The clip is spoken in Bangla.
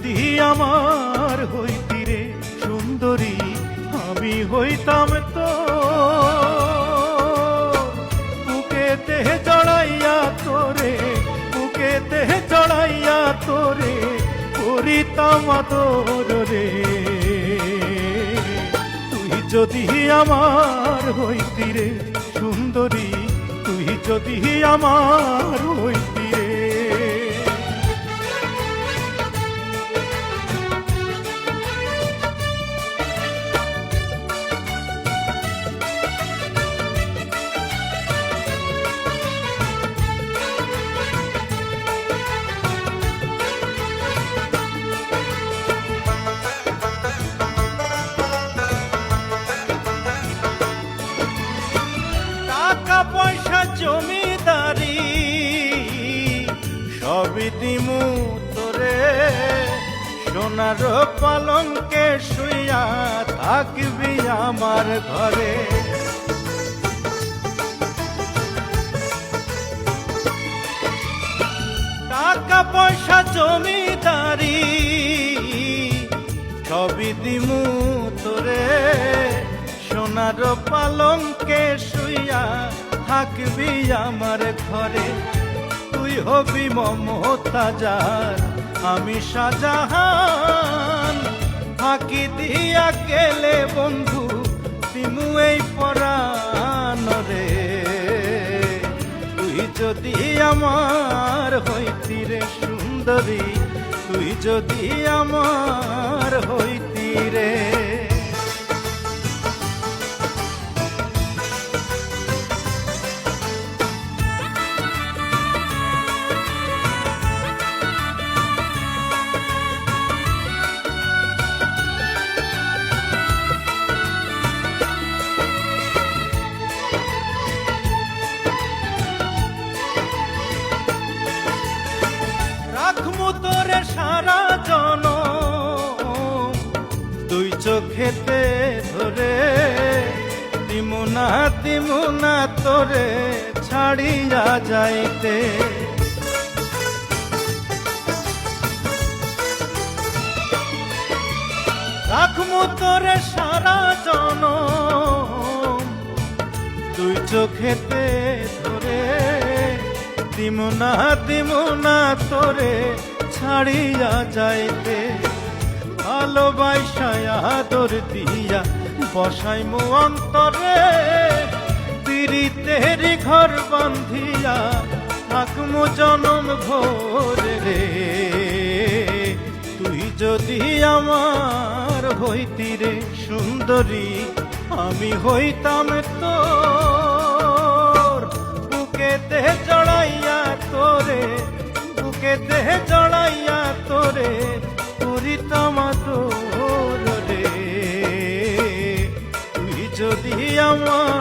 যদি আমার হইতি রে সুন্দরী, আমি হইতাম তো বুকেতে জড়াইয়া তোরে, বুকেতে জড়াইয়া তোরে করিতাম আদর রে। তুই যদি আমার হইতি রে সুন্দরী, তুই যদি আমার হইতি রে। টাকা পয়সা জমিদারি সবই দিমু তোরে, সোনার পালঙ্কে শুইয়া থাকবি আমার ঘরে। টাকা পয়সা জমিদারি সবই দিমু তোরে, সোনার পালঙ্কে শুইয়া থাকবি আমার ঘরে। তুই হবি মমতাজার, আমি শাহজাহান, ফাঁকি দিয়া গেলে বন্ধু দিমু এই পরাণ রে। তুই যদি আমার হইতি রে সুন্দরী, তুই যদি আমার হইতি রে। রাখমু তোরে সারা জনম দুই চোখেতে ধরে, দিমু না তোরে ছাড়িয়া যাইতে। রাখমু তোরে সারা জনম দুই চোখেতে ধরে, দিমু না তোরে ছাড়িয়া যাইতে। ভালোবাসায় আদর দিয়া বসাইমু অন্তরে, পিরিতের ঘর বান্ধিয়া থাকমু জনম ভোর রে। তুই যদি আমার হইতি রে সুন্দরী, আমি হইতাম তোর বুকেতে জড়াইয়া তোরে, বুকেতে জড়াইয়া তোরে করিতাম আদর রে। তুই যদি আমার